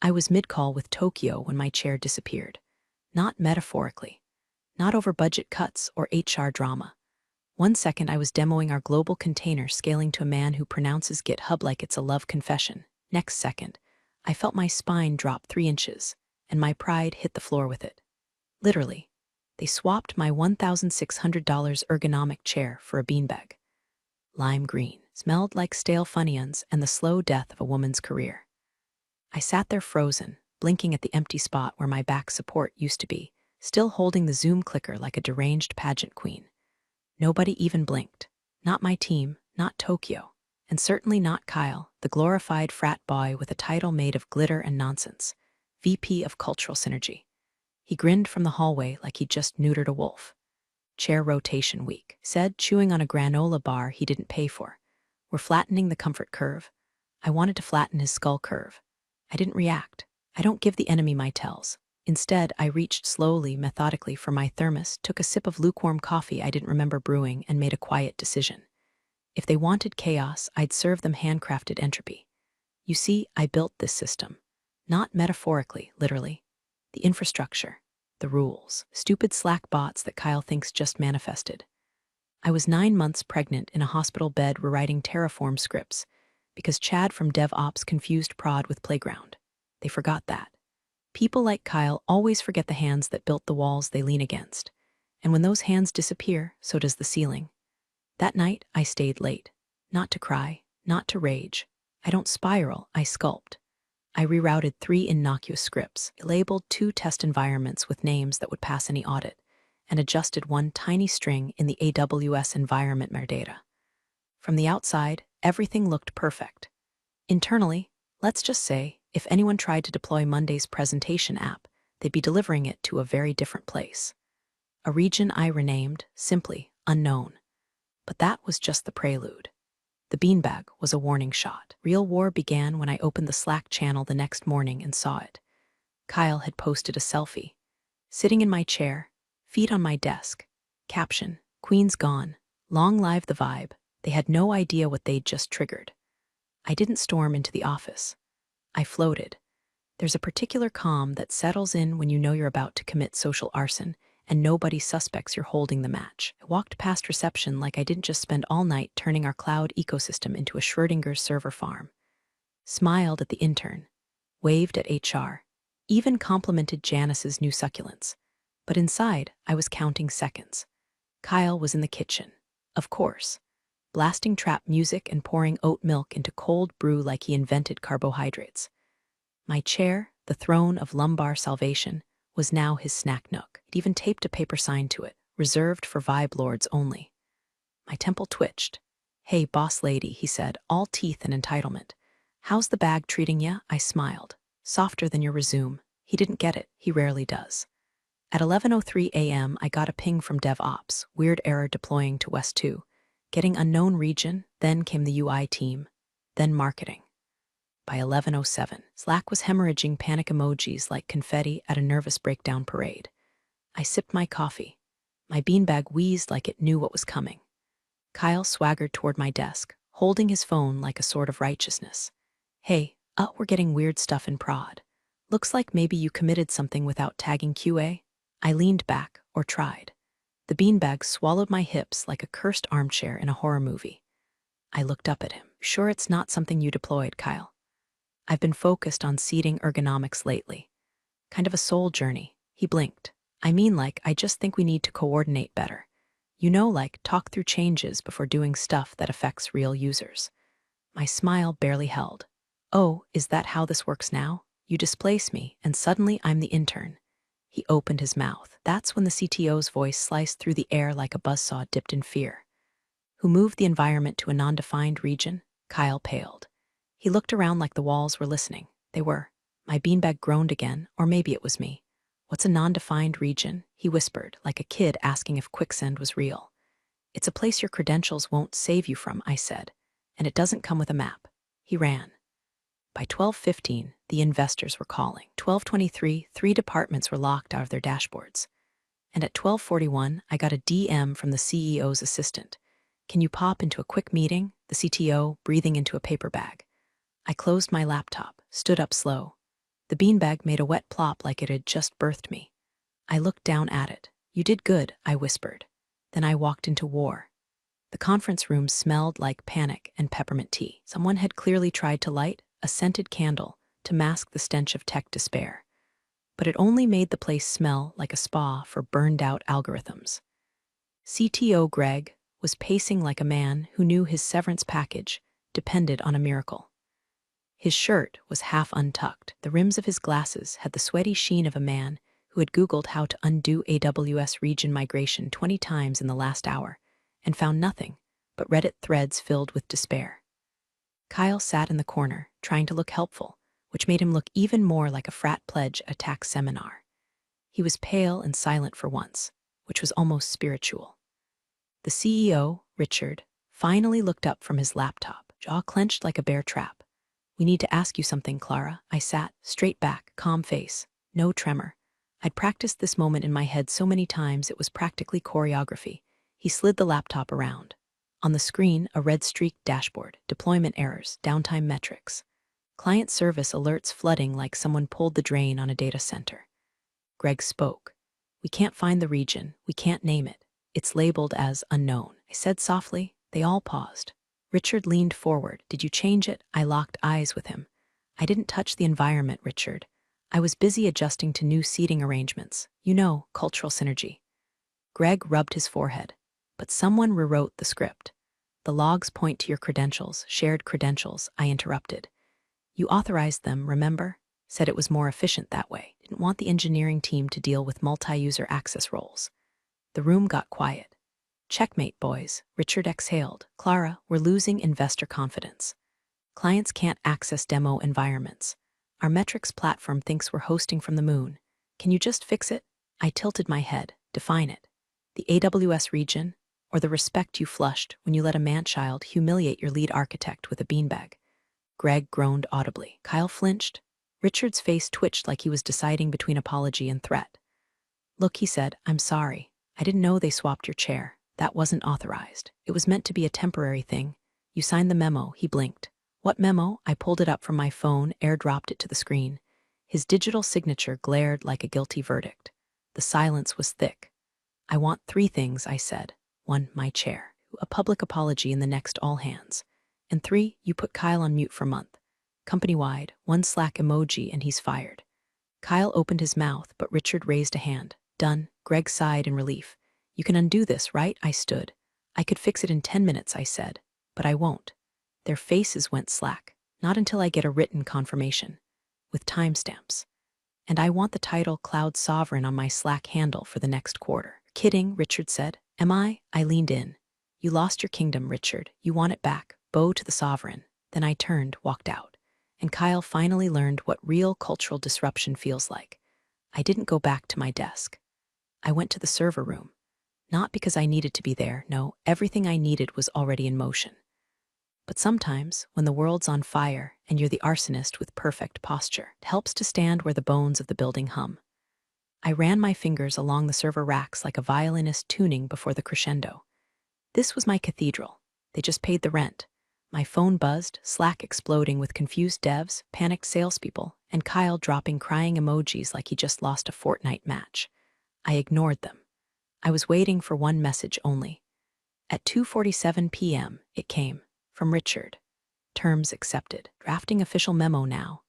I was mid-call with Tokyo when my chair disappeared. Not metaphorically. Not over budget cuts or HR drama. One second I was demoing our global container scaling to a man who pronounces GitHub like it's a love confession. Next second, I felt my spine drop 3 inches, and my pride hit the floor with it. Literally. They swapped my $1,600 ergonomic chair for a beanbag. Lime green, smelled like stale Funyuns and the slow death of a woman's career. I sat there frozen, blinking at the empty spot where my back support used to be, still holding the Zoom clicker like a deranged pageant queen. Nobody even blinked. Not my team, not Tokyo, and certainly not Kyle, the glorified frat boy with a title made of glitter and nonsense, VP of Cultural Synergy. He grinned from the hallway like he'd just neutered a wolf. Chair rotation week, said, chewing on a granola bar he didn't pay for. We're flattening the comfort curve. I wanted to flatten his skull curve. I didn't react. I don't give the enemy my tells. Instead, I reached slowly, methodically for my thermos, took a sip of lukewarm coffee I didn't remember brewing, and made a quiet decision. If they wanted chaos, I'd serve them handcrafted entropy. You see, I built this system. Not metaphorically, literally. The infrastructure, the rules, stupid Slack bots that Kyle thinks just manifested. I was 9 months pregnant in a hospital bed rewriting Terraform scripts because Chad from DevOps confused prod with playground. They forgot that. People like Kyle always forget the hands that built the walls they lean against. And when those hands disappear, so does the ceiling. That night, I stayed late. Not to cry, not to rage. I don't spiral, I sculpt. I rerouted 3 innocuous scripts, labeled 2 test environments with names that would pass any audit, and adjusted 1 tiny string in the AWS environment metadata. From the outside, everything looked perfect. Internally, let's just say, if anyone tried to deploy Monday's presentation app, they'd be delivering it to a very different place. A region I renamed, simply, unknown. But that was just the prelude. The beanbag was a warning shot. Real war began when I opened the Slack channel the next morning and saw it. Kyle had posted a selfie. Sitting in my chair, feet on my desk. Caption, Queen's gone. Long live the vibe. They had no idea what they'd just triggered. I didn't storm into the office. I floated. There's a particular calm that settles in when you know you're about to commit social arson and nobody suspects you're holding the match. I walked past reception like I didn't just spend all night turning our cloud ecosystem into a Schrödinger server farm. Smiled at the intern, waved at HR, even complimented Janice's new succulents. But inside, I was counting seconds. Kyle was in the kitchen, of course, blasting trap music and pouring oat milk into cold brew like he invented carbohydrates. My chair, the throne of lumbar salvation, was now his snack nook. He'd even taped a paper sign to it, reserved for vibe lords only. My temple twitched. Hey, boss lady, he said, all teeth and entitlement. How's the bag treating ya? I smiled. Softer than your resume. He didn't get it. He rarely does. At 11:03 a.m., I got a ping from DevOps, weird error deploying to West 2. Getting unknown region, then came the UI team, then marketing. By 11:07, Slack was hemorrhaging panic emojis like confetti at a nervous breakdown parade. I sipped my coffee. My beanbag wheezed like it knew what was coming. Kyle swaggered toward my desk, holding his phone like a sword of righteousness. Hey, we're getting weird stuff in prod. Looks like maybe you committed something without tagging QA. I leaned back, or tried. The beanbag swallowed my hips like a cursed armchair in a horror movie. I looked up at him. Sure it's not something you deployed, Kyle? I've been focused on seeding ergonomics lately. Kind of a soul journey. He blinked. I mean, like, I just think we need to coordinate better. You know, like, talk through changes before doing stuff that affects real users. My smile barely held. Oh, is that how this works now? You displace me, and suddenly I'm the intern. He opened his mouth. That's when the CTO's voice sliced through the air like a buzzsaw dipped in fear. Who moved the environment to a non-defined region? Kyle paled. He looked around like the walls were listening. They were. My beanbag groaned again, or maybe it was me. What's a non-defined region? He whispered, like a kid asking if quicksand was real. It's a place your credentials won't save you from, I said, and it doesn't come with a map. He ran. By 12:15, the investors were calling. 12:23, 3 departments were locked out of their dashboards. And at 12:41, I got a DM from the CEO's assistant. Can you pop into a quick meeting? The CTO breathing into a paper bag. I closed my laptop, stood up slow. The beanbag made a wet plop like it had just birthed me. I looked down at it. "You did good," I whispered. Then I walked into war. The conference room smelled like panic and peppermint tea. Someone had clearly tried to light a scented candle to mask the stench of tech despair. But it only made the place smell like a spa for burned-out algorithms. CTO Greg was pacing like a man who knew his severance package depended on a miracle. His shirt was half untucked. The rims of his glasses had the sweaty sheen of a man who had Googled how to undo AWS region migration 20 times in the last hour and found nothing but Reddit threads filled with despair. Kyle sat in the corner, trying to look helpful, which made him look even more like a frat pledge at a tax seminar. He was pale and silent for once, which was almost spiritual. The CEO, Richard, finally looked up from his laptop, jaw clenched like a bear trap. "We need to ask you something, Clara." I sat, straight back, calm face, no tremor. I'd practiced this moment in my head so many times it was practically choreography. He slid the laptop around. On the screen, a red-streaked dashboard, deployment errors, downtime metrics. Client service alerts flooding like someone pulled the drain on a data center. Greg spoke. "We can't find the region. We can't name it. It's labeled as unknown." I said softly. They all paused. Richard leaned forward. "Did you change it?" I locked eyes with him. "I didn't touch the environment, Richard. I was busy adjusting to new seating arrangements. You know, cultural synergy." Greg rubbed his forehead. "But someone rewrote the script. The logs point to your credentials, shared credentials," I interrupted. "You authorized them, remember? Said it was more efficient that way. Didn't want the engineering team to deal with multi-user access roles." The room got quiet. "Checkmate, boys," Richard exhaled. "Clara, we're losing investor confidence. Clients can't access demo environments. Our metrics platform thinks we're hosting from the moon. Can you just fix it?" I tilted my head. "Define it. The AWS region, or the respect you flushed when you let a man-child humiliate your lead architect with a beanbag?" Greg groaned audibly. Kyle flinched. Richard's face twitched like he was deciding between apology and threat. "Look," he said, "I'm sorry. I didn't know they swapped your chair. That wasn't authorized. It was meant to be a temporary thing. You signed the memo." He blinked. "What memo?" I pulled it up from my phone, airdropped it to the screen. His digital signature glared like a guilty verdict. The silence was thick. "I want 3 things," I said. 1, my chair. 2, a public apology in the next all hands. And 3, you put Kyle on mute for a month. Company-wide, 1 Slack emoji and he's fired. Kyle opened his mouth, but Richard raised a hand. "Done." Greg sighed in relief. "You can undo this, right?" I stood. "I could fix it in 10 minutes, I said. "But I won't." Their faces went slack. "Not until I get a written confirmation. With timestamps. And I want the title Cloud Sovereign on my Slack handle for the next quarter." "Kidding," Richard said. "Am I?" I leaned in. "You lost your kingdom, Richard. You want it back. Bow to the sovereign." Then I turned, walked out. And Kyle finally learned what real cultural disruption feels like. I didn't go back to my desk. I went to the server room. Not because I needed to be there, no, everything I needed was already in motion. But sometimes, when the world's on fire and you're the arsonist with perfect posture, it helps to stand where the bones of the building hum. I ran my fingers along the server racks like a violinist tuning before the crescendo. This was my cathedral. They just paid the rent. My phone buzzed, Slack exploding with confused devs, panicked salespeople, and Kyle dropping crying emojis like he just lost a Fortnite match. I ignored them. I was waiting for one message only. At 2:47 p.m., it came. From Richard. "Terms accepted. Drafting official memo now.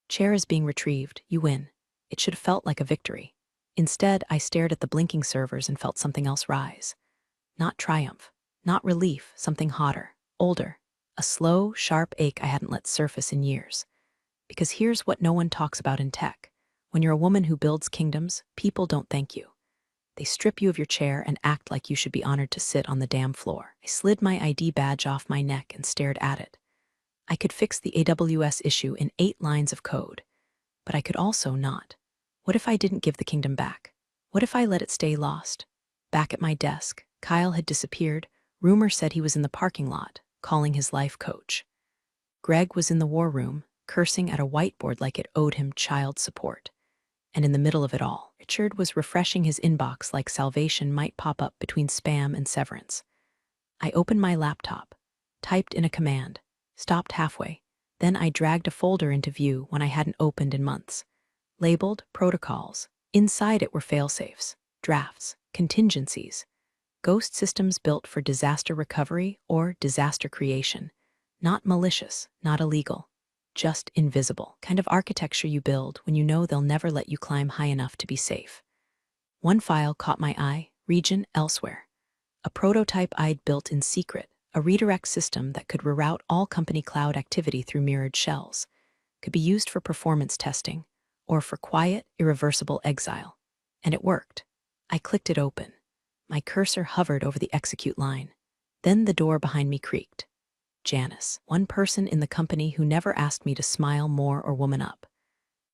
Chair is being retrieved. You win." It should have felt like a victory. Instead, I stared at the blinking servers and felt something else rise. Not triumph. Not relief. Something hotter. Older. A slow, sharp ache I hadn't let surface in years. Because here's what no one talks about in tech. When you're a woman who builds kingdoms, people don't thank you. They strip you of your chair and act like you should be honored to sit on the damn floor. I slid my ID badge off my neck and stared at it. I could fix the AWS issue in 8 lines of code. But I could also not. What if I didn't give the kingdom back? What if I let it stay lost? Back at my desk, Kyle had disappeared. Rumor said he was in the parking lot, calling his life coach. Greg was in the war room, cursing at a whiteboard like it owed him child support. And in the middle of it all, Richard was refreshing his inbox like salvation might pop up between spam and severance. I opened my laptop, typed in a command, stopped halfway, Then I dragged a folder into view when I hadn't opened in months. Labeled Protocols. Inside it were failsafes, drafts, contingencies, ghost systems built for disaster recovery or disaster creation. Not malicious, not illegal, just invisible. Kind of architecture you build when you know they'll never let you climb high enough to be safe. One file caught my eye, region elsewhere. A prototype I'd built in secret, a redirect system that could reroute all company cloud activity through mirrored shells, could be used for performance testing or for quiet, irreversible exile. And it worked. I clicked it open. My cursor hovered over the execute line. Then the door behind me creaked. Janice, one person in the company who never asked me to smile more or woman up.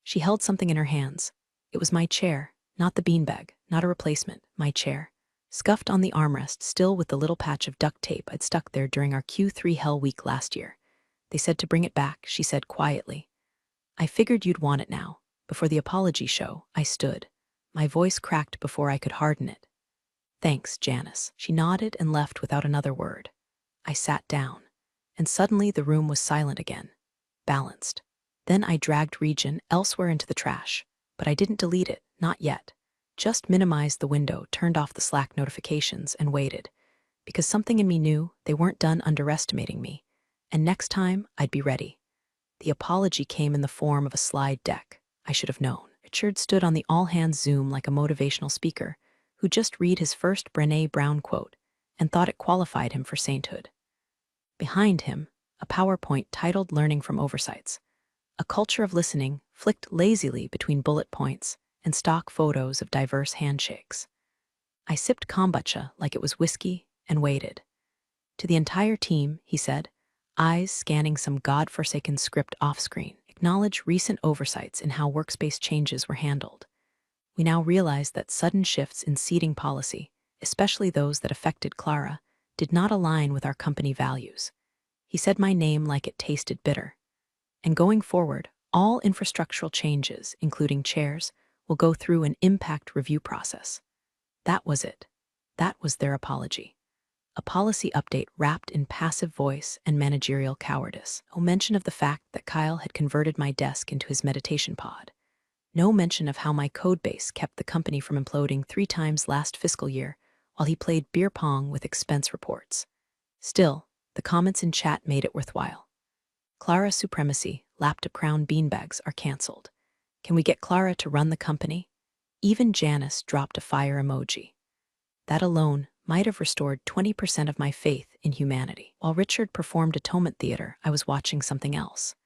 She held something in her hands. It was my chair, not the beanbag, not a replacement, my chair. Scuffed on the armrest, still with the little patch of duct tape I'd stuck there during our Q3 Hell Week last year. They said to bring it back, she said quietly. I figured you'd want it now. Before the apology show, I stood. My voice cracked before I could harden it. Thanks, Janice. She nodded and left without another word. I sat down, and suddenly the room was silent again. Balanced. Then I dragged region elsewhere into the trash, but I didn't delete it, not yet. Just minimized the window, turned off the Slack notifications, and waited. Because something in me knew they weren't done underestimating me, and next time I'd be ready. The apology came in the form of a slide deck. I should have known. Richard stood on the all-hands Zoom like a motivational speaker who just read his first Brené Brown quote and thought it qualified him for sainthood. Behind him, a PowerPoint titled Learning from Oversights. A culture of listening flicked lazily between bullet points and stock photos of diverse handshakes. I sipped kombucha like it was whiskey and waited. To the entire team, he said, eyes scanning some godforsaken script off-screen, acknowledge recent oversights in how workspace changes were handled. We now realize that sudden shifts in seating policy, especially those that affected Clara, did not align with our company values. He said my name like it tasted bitter. And going forward, all infrastructural changes, including chairs, will go through an impact review process. That was it. That was their apology. A policy update wrapped in passive voice and managerial cowardice. No mention of the fact that Kyle had converted my desk into his meditation pod. No mention of how my codebase kept the company from imploding 3 times last fiscal year while he played beer pong with expense reports. Still, the comments in chat made it worthwhile. Clara supremacy, laptop crown beanbags are canceled. Can we get Clara to run the company? Even Janice dropped a fire emoji. That alone might have restored 20% of my faith in humanity. While Richard performed atonement theater, I was watching something else.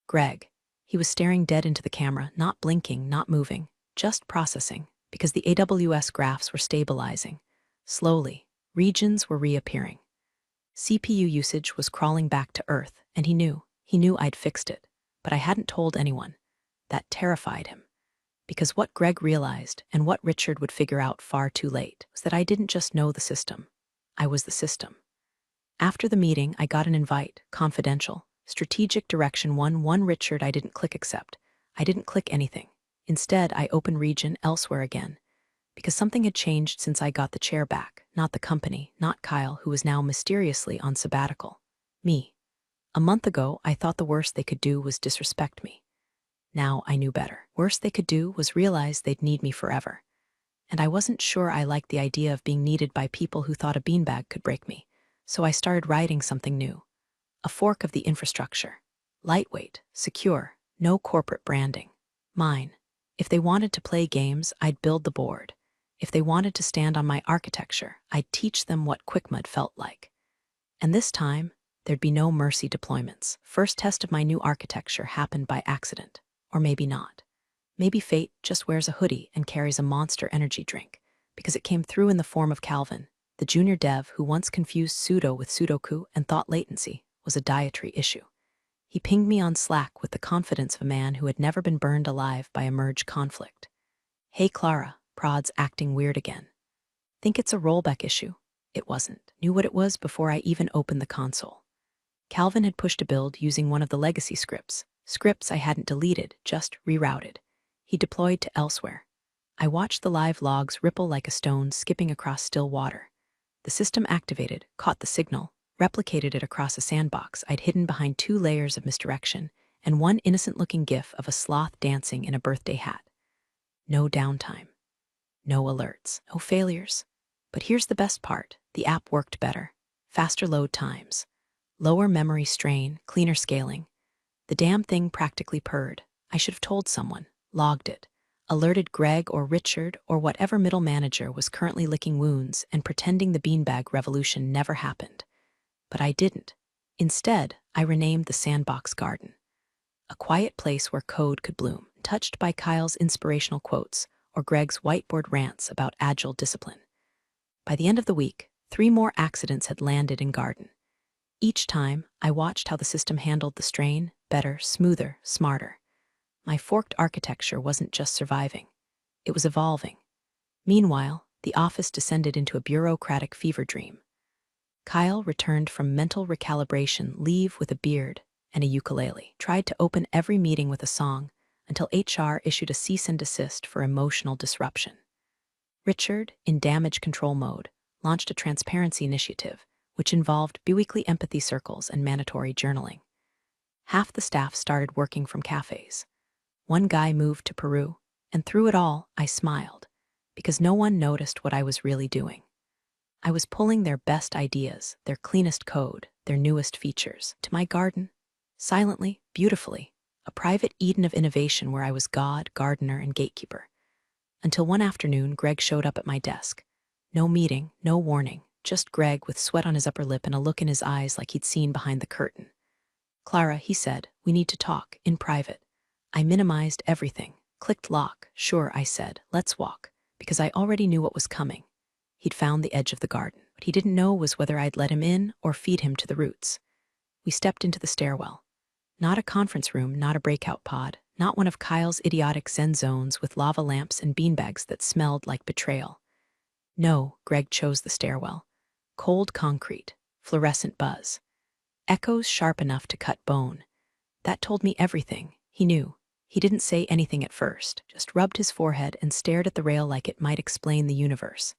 Greg. He was staring dead into the camera, not blinking, not moving, just processing, because the AWS graphs were stabilizing. Slowly, regions were reappearing. CPU usage was crawling back to Earth, and he knew I'd fixed it, but I hadn't told anyone. That terrified him. Because what Greg realized, and what Richard would figure out far too late, was that I didn't just know the system. I was the system. After the meeting, I got an invite, confidential, strategic direction 1-1 Richard. I didn't click accept. I didn't click anything. Instead, I opened region elsewhere again. Because something had changed since I got the chair back, not the company, not Kyle, who was now mysteriously on sabbatical. Me. A month ago, I thought the worst they could do was disrespect me. Now I knew better. Worst they could do was realize they'd need me forever. And I wasn't sure I liked the idea of being needed by people who thought a beanbag could break me. So I started writing something new. A fork of the infrastructure. Lightweight, secure, no corporate branding. Mine. If they wanted to play games, I'd build the board. If they wanted to stand on my architecture, I'd teach them what QuickMud felt like. And this time, there'd be no mercy deployments. First test of my new architecture happened by accident. Or maybe not. Maybe fate just wears a hoodie and carries a Monster energy drink, because it came through in the form of Calvin, the junior dev who once confused sudo with sudoku and thought latency was a dietary issue. He pinged me on Slack with the confidence of a man who had never been burned alive by a merge conflict. Hey Clara, Prod's acting weird again. Think it's a rollback issue? It wasn't. Knew what it was before I even opened the console. Calvin had pushed a build using one of the legacy scripts I hadn't deleted, just rerouted. He deployed to elsewhere. I watched the live logs ripple like a stone skipping across still water. The system activated, caught the signal, replicated it across a sandbox I'd hidden behind 2 layers of misdirection and one innocent-looking gif of a sloth dancing in a birthday hat. No downtime. No alerts. No failures. But here's the best part. The app worked better. Faster load times. Lower memory strain, cleaner scaling. The damn thing practically purred. I should have told someone, logged it, alerted Greg or Richard or whatever middle manager was currently licking wounds and pretending the beanbag revolution never happened. But I didn't. Instead, I renamed the sandbox garden. A quiet place where code could bloom, touched by Kyle's inspirational quotes or Greg's whiteboard rants about agile discipline. By the end of the week, 3 more accidents had landed in garden. Each time, I watched how the system handled the strain, better, smoother, smarter. My forked architecture wasn't just surviving. It was evolving. Meanwhile, the office descended into a bureaucratic fever dream. Kyle returned from mental recalibration leave with a beard and a ukulele, tried to open every meeting with a song until HR issued a cease and desist for emotional disruption. Richard, in damage control mode, launched a transparency initiative, which involved biweekly empathy circles and mandatory journaling. Half the staff started working from cafes. One guy moved to Peru, and through it all, I smiled, because no one noticed what I was really doing. I was pulling their best ideas, their cleanest code, their newest features, to my garden, silently, beautifully, a private Eden of innovation where I was God, gardener, and gatekeeper. Until one afternoon, Greg showed up at my desk. No meeting, no warning, just Greg with sweat on his upper lip and a look in his eyes like he'd seen behind the curtain. "Clara," he said, "we need to talk, in private." I minimized everything, clicked lock. "Sure," I said, "let's walk," because I already knew what was coming. He'd found the edge of the garden. What he didn't know was whether I'd let him in or feed him to the roots. We stepped into the stairwell. Not a conference room, not a breakout pod, not one of Kyle's idiotic zen zones with lava lamps and beanbags that smelled like betrayal. No, Greg chose the stairwell. Cold concrete, fluorescent buzz. Echoes sharp enough to cut bone. That told me everything. He knew. He didn't say anything at first, just rubbed his forehead and stared at the rail like it might explain the universe.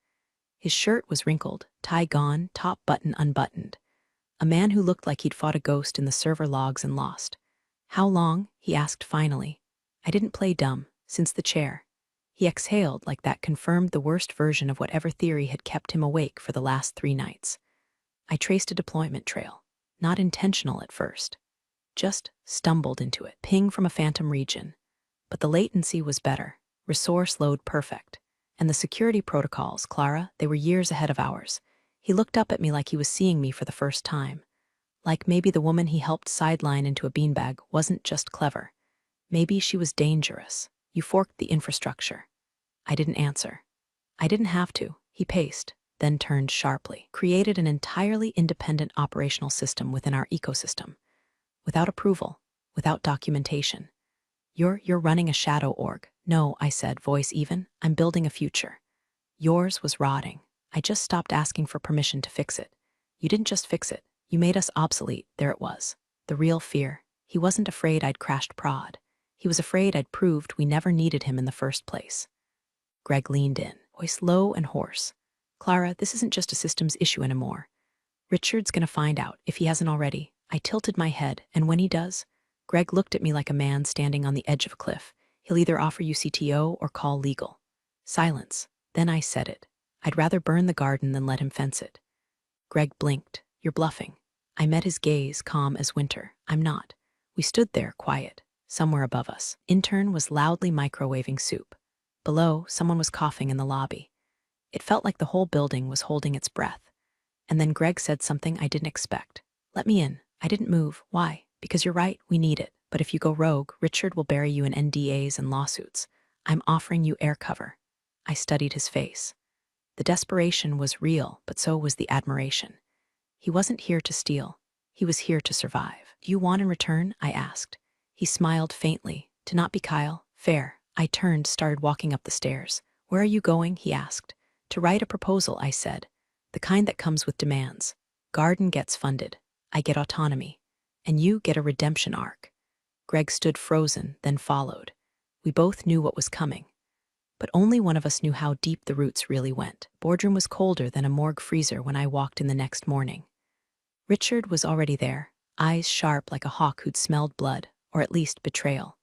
His shirt was wrinkled, tie gone, top button unbuttoned. A man who looked like he'd fought a ghost in the server logs and lost. "How long?" he asked finally. I didn't play dumb, since the chair. He exhaled like that confirmed the worst version of whatever theory had kept him awake for the last 3 nights. I traced a deployment trail, not intentional at first. Just stumbled into it, ping from a phantom region. But the latency was better, resource load perfect. And the security protocols, Clara, they were years ahead of ours. He looked up at me like he was seeing me for the first time. Like maybe the woman he helped sideline into a beanbag wasn't just clever. Maybe she was dangerous. "You forked the infrastructure." I didn't answer. I didn't have to. He paced, then turned sharply. "Created an entirely independent operational system within our ecosystem. Without approval, without documentation. You're running a shadow org." "No," I said, voice even. "I'm building a future. Yours was rotting. I just stopped asking for permission to fix it. You didn't just fix it. You made us obsolete." There it was. The real fear. He wasn't afraid I'd crashed prod. He was afraid I'd proved we never needed him in the first place. Greg leaned in, voice low and hoarse. "Clara, this isn't just a systems issue anymore. Richard's gonna find out, if he hasn't already." I tilted my head, and when he does, Greg looked at me like a man standing on the edge of a cliff. "He'll either offer you CTO or call legal." Silence. Then I said it. "I'd rather burn the garden than let him fence it." Greg blinked. "You're bluffing." I met his gaze, calm as winter. "I'm not." We stood there, quiet. Somewhere above us, intern was loudly microwaving soup. Below, someone was coughing in the lobby. It felt like the whole building was holding its breath. And then Greg said something I didn't expect. "Let me in." I didn't move. "Why?" "Because you're right, we need it. But if you go rogue, Richard will bury you in NDAs and lawsuits. I'm offering you air cover." I studied his face. The desperation was real, but so was the admiration. He wasn't here to steal. He was here to survive. "Do you want in return?" I asked. He smiled faintly. "To not be Kyle? Fair." I turned, started walking up the stairs. "Where are you going?" he asked. "To write a proposal," I said. "The kind that comes with demands. Garden gets funded. I get autonomy. And you get a redemption arc." Greg stood frozen, then followed. We both knew what was coming. But only one of us knew how deep the roots really went. Boardroom was colder than a morgue freezer when I walked in the next morning. Richard was already there, eyes sharp like a hawk who'd smelled blood, or at least betrayal.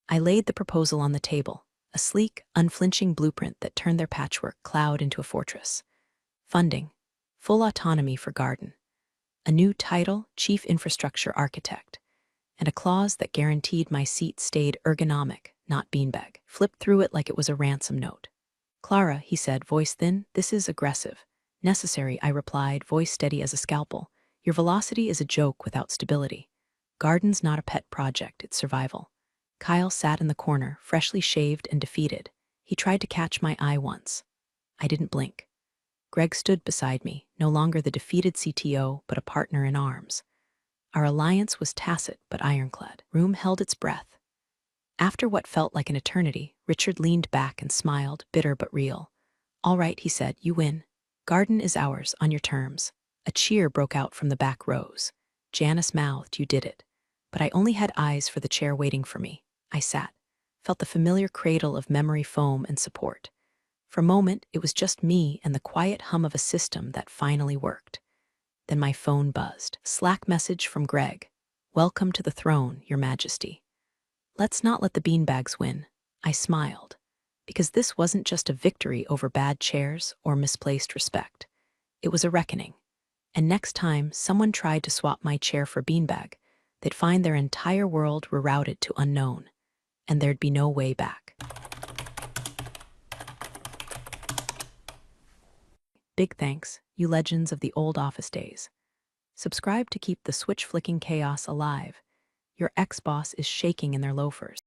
I laid the proposal on the table, a sleek, unflinching blueprint that turned their patchwork cloud into a fortress. Funding, full autonomy for Garden, a new title, Chief Infrastructure Architect, and a clause that guaranteed my seat stayed ergonomic, not beanbag. Flipped through it like it was a ransom note. "Clara," he said, voice thin, "this is aggressive." "Necessary," I replied, voice steady as a scalpel. "Your velocity is a joke without stability. Garden's not a pet project, it's survival." Kyle sat in the corner, freshly shaved and defeated. He tried to catch my eye once. I didn't blink. Greg stood beside me, no longer the defeated CTO, but a partner in arms. Our alliance was tacit but ironclad. Room held its breath. After what felt like an eternity, Richard leaned back and smiled, bitter but real. "All right," he said, "you win. Garden is ours, on your terms." A cheer broke out from the back rows. Janice mouthed, "You did it." But I only had eyes for the chair waiting for me. I sat, felt the familiar cradle of memory foam and support. For a moment, it was just me and the quiet hum of a system that finally worked. Then my phone buzzed. Slack message from Greg. "Welcome to the throne, Your Majesty." Let's not let the beanbags win. I smiled, because this wasn't just a victory over bad chairs or misplaced respect. It was a reckoning. And next time someone tried to swap my chair for beanbag, they'd find their entire world rerouted to unknown, and there'd be no way back. Big thanks, you legends of the old office days. Subscribe to keep the switch-flicking chaos alive. Your ex-boss is shaking in their loafers.